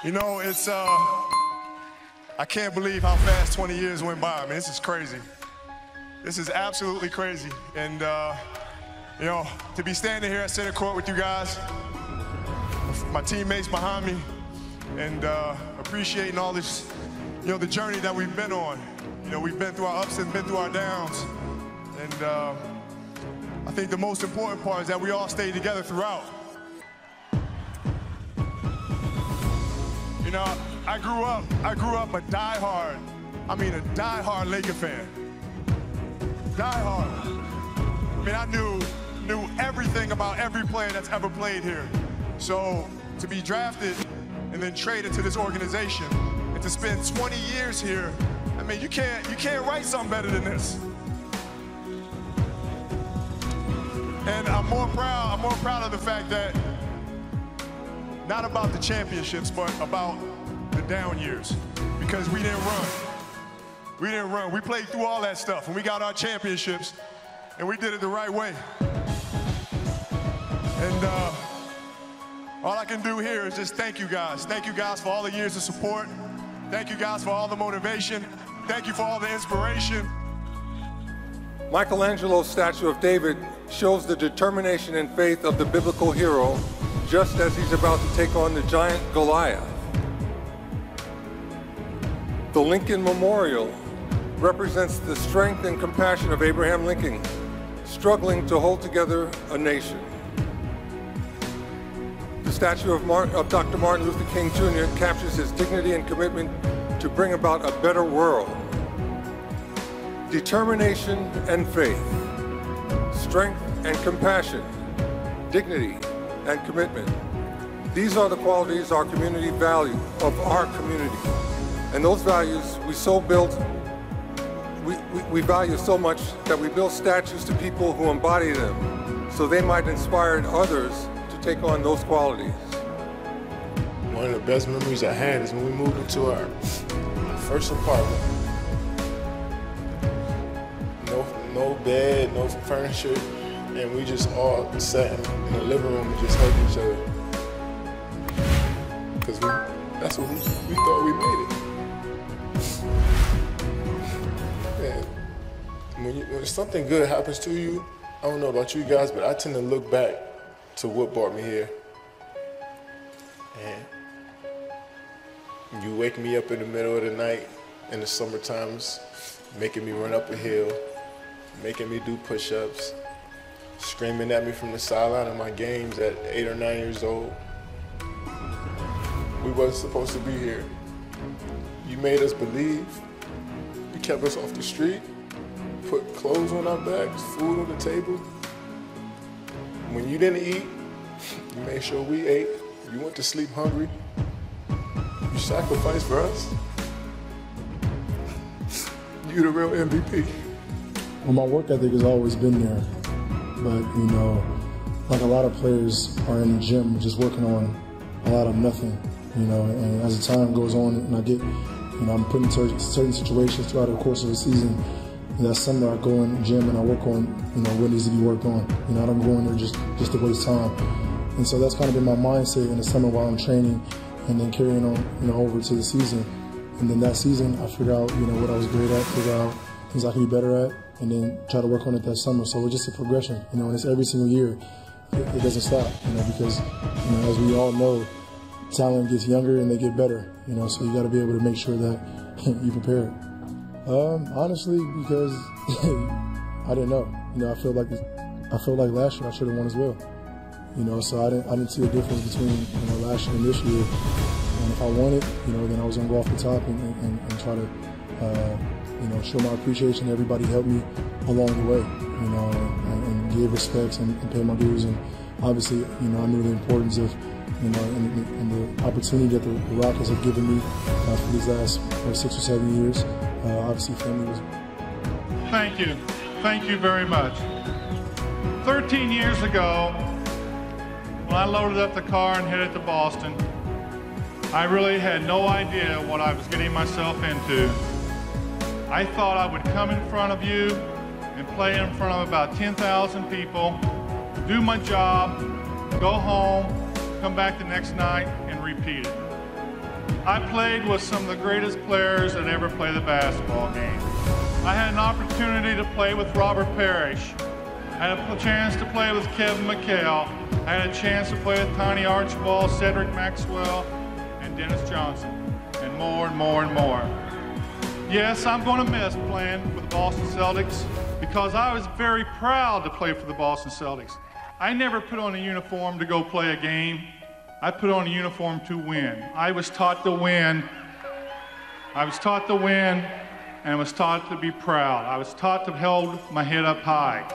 You know, it's, I can't believe how fast 20 years went by. I mean, this is crazy. This is absolutely crazy. And, you know, to be standing here at center court with you guys, my teammates behind me, and appreciating all this, you know, the journey that we've been on. You know, we've been through our ups and been through our downs. And I think the most important part is that we all stayed together throughout. You know, I grew up a diehard Laker fan. Diehard. I mean, I knew everything about every player that's ever played here. So to be drafted and then traded to this organization and to spend 20 years here, I mean, you can't write something better than this. And I'm more proud of the fact that not about the championships, but about the down years, because we didn't run. We didn't run. We played through all that stuff, and we got our championships, and we did it the right way. And all I can do here is just thank you guys. Thank you guys for all the years of support. Thank you guys for all the motivation. Thank you for all the inspiration. Michelangelo's statue of David shows the determination and faith of the biblical hero just as he's about to take on the giant Goliath. The Lincoln Memorial represents the strength and compassion of Abraham Lincoln, struggling to hold together a nation. The statue of Dr. Martin Luther King Jr. captures his dignity and commitment to bring about a better world. Determination and faith, strength and compassion, dignity and commitment. These are the qualities our community value, of our community. And those values we value so much that we build statues to people who embody them so they might inspire others to take on those qualities. One of the best memories I had is when we moved into our first apartment. No bed, no furniture, and we just all sat in the living room and just hugged each other. Because that's what we thought we made it. And when something good happens to you, I don't know about you guys, but I tend to look back to what brought me here. And you wake me up in the middle of the night in the summer times, making me run up a hill, making me do push-ups, screaming at me from the sideline of my games at 8 or 9 years old. We wasn't supposed to be here. You made us believe. You kept us off the street, put clothes on our backs, food on the table. When you didn't eat, you made sure we ate. You went to sleep hungry. You sacrificed for us. You the real MVP. Well, my work ethic has always been there, but you know, like a lot of players are in the gym just working on a lot of nothing, you know, and as the time goes on and I get, you know, I'm put in certain situations throughout the course of the season, and that summer I go in the gym and I work on, you know, what needs to be worked on. You know, I don't go in there just to waste time. And so that's kind of been my mindset in the summer while I'm training and then carrying on, you know, over to the season. And then that season I figure out, you know, what I was great at, figure out things I can be better at, and then try to work on it that summer. So it's just a progression, you know, and it's every single year. It doesn't stop, you know, because, you know, as we all know, talent gets younger and they get better, you know, so you got to be able to make sure that you prepare. Honestly, because I didn't know. You know, I feel like last year I should have won as well. You know, so I didn't see a difference between, you know, last year and this year. And if I won it, you know, then I was gonna go off the top and try to, you know, show my appreciation. Everybody helped me along the way, you know, and give respects and pay my dues. And obviously, you know, I knew the importance of, you know, and the opportunity that the Rockets have given me for these last 6 or 7 years. Obviously, family was. Thank you. Thank you very much. 13 years ago, when I loaded up the car and headed to Boston, I really had no idea what I was getting myself into. I thought I would come in front of you and play in front of about 10,000 people, do my job, go home, come back the next night and repeat it. I played with some of the greatest players that ever played the basketball game. I had an opportunity to play with Robert Parrish. I had a chance to play with Kevin McHale. I had a chance to play with Tiny Archibald, Cedric Maxwell, and Dennis Johnson, and more and more and more. Yes, I'm going to miss playing with the Boston Celtics because I was very proud to play for the Boston Celtics. I never put on a uniform to go play a game. I put on a uniform to win. I was taught to win. I was taught to win and was taught to be proud. I was taught to hold my head up high.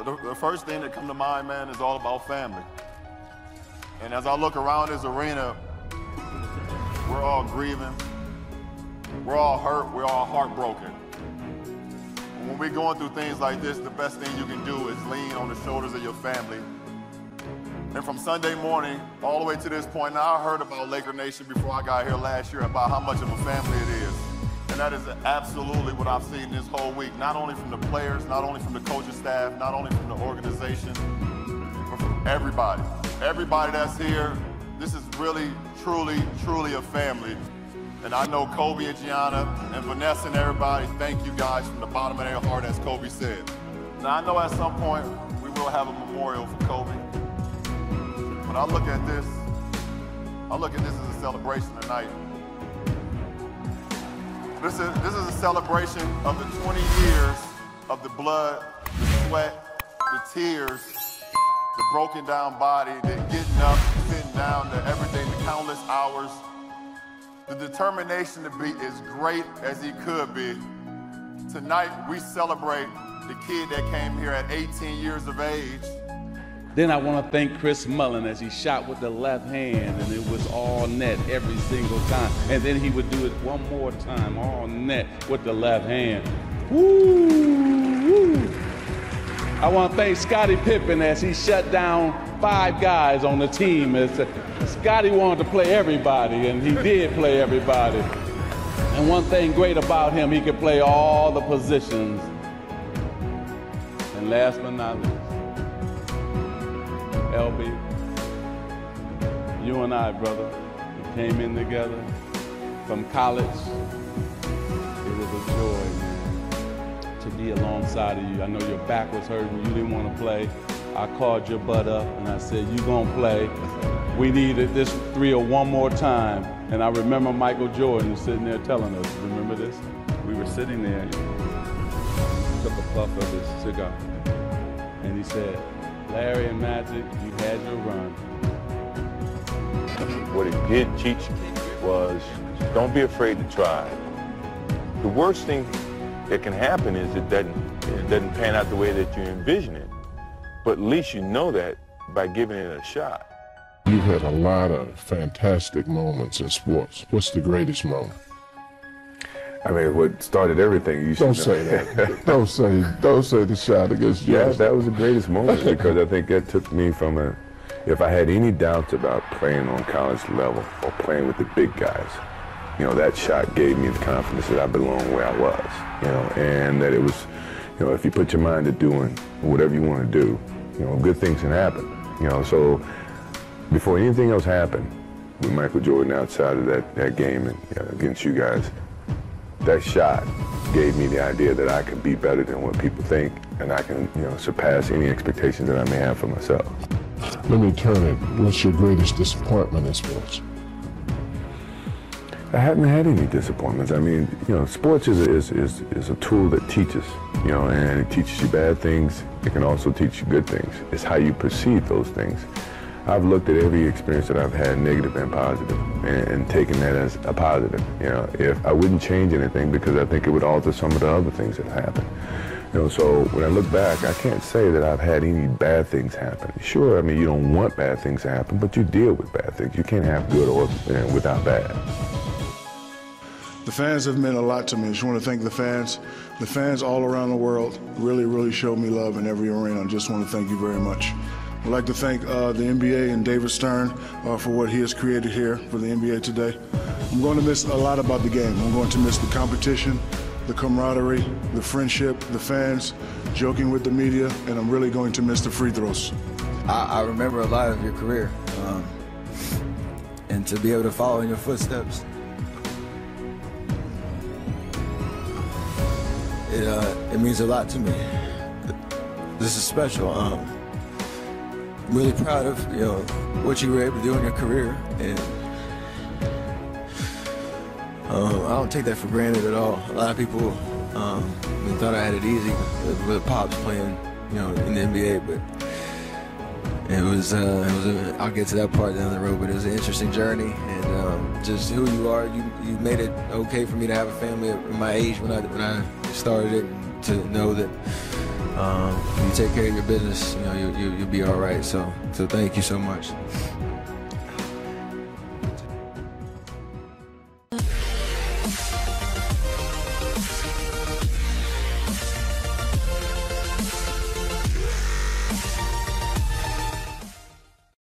The first thing that comes to mind, man, is all about family. And as I look around this arena, we're all grieving, we're all hurt, we're all heartbroken. And when we're going through things like this, the best thing you can do is lean on the shoulders of your family. And from Sunday morning all the way to this point, now I heard about Laker Nation before I got here last year about how much of a family it is. And that is absolutely what I've seen this whole week, not only from the players, not only from the coaching staff, not only from the organization, but from everybody. Everybody that's here, this is really, truly, truly a family. And I know Kobe and Gianna and Vanessa and everybody, thank you guys from the bottom of their heart, as Kobe said. Now I know at some point we will have a memorial for Kobe. But I look at this as a celebration tonight. This is a celebration of the 20 years of the blood, the sweat, the tears, the broken down body, the getting up, sitting down, the everything, the countless hours. The determination to be as great as he could be. Tonight, we celebrate the kid that came here at 18 years of age. Then I want to thank Chris Mullin as he shot with the left hand, and it was all net every single time. And then he would do it one more time, all net with the left hand. Woo! Woo. I want to thank Scottie Pippen as he shut down 5 guys on the team. Scottie wanted to play everybody, and he did play everybody. And one thing great about him, he could play all the positions. And last but not least, LB, you and I, brother, we came in together from college. It was a joy, man, to be alongside of you. I know your back was hurting, you didn't want to play. I called your butt up and I said, you gonna play. We needed this thrill one more time. And I remember Michael Jordan was sitting there telling us, remember this? We were sitting there, he took a puff of his cigar, and he said, Larry and Magic, you had your run. What it did teach me was, don't be afraid to try. The worst thing that can happen is it doesn't pan out the way that you envision it. But at least you know that by giving it a shot. You've had a lot of fantastic moments in sports. What's the greatest moment? I mean, what started everything, you should Don't say that. don't say the shot against you. Yeah, that was the greatest moment because I think that took me from if I had any doubts about playing on college level or playing with the big guys, you know, that shot gave me the confidence that I belonged where I was, you know, and that it was, you know, if you put your mind to doing whatever you want to do, you know, good things can happen, you know. So before anything else happened with Michael Jordan outside of that game and against you guys, that shot gave me the idea that I could be better than what people think, and I can, you know, surpass any expectations that I may have for myself. Let me turn it. What's your greatest disappointment in sports? I haven't had any disappointments. I mean, you know, sports is a tool that teaches, you know, and it teaches you bad things. It can also teach you good things. It's how you perceive those things. I've looked at every experience that I've had, negative and positive, and taken that as a positive. You know, if I wouldn't change anything because I think it would alter some of the other things that happened. You know, so when I look back, I can't say that I've had any bad things happen. Sure, I mean, you don't want bad things to happen, but you deal with bad things. You can't have good or without bad. The fans have meant a lot to me. I just want to thank the fans. The fans all around the world really showed me love in every arena. I just want to thank you very much. I'd like to thank the NBA and David Stern for what he has created here for the NBA today. I'm going to miss a lot about the game. I'm going to miss the competition, the camaraderie, the friendship, the fans, joking with the media, and I'm really going to miss the free throws. I remember a lot of your career. and to be able to follow in your footsteps. It means a lot to me. This is special. I'm really proud of what you were able to do in your career, and I don't take that for granted at all. A lot of people thought I had it easy with Pops playing, in the NBA, but I'll get to that part down the road. But it was an interesting journey, and just who you are. You made it okay for me to have a family at my age when I started it, to know that you take care of your business, you'll be all right. So thank you so much.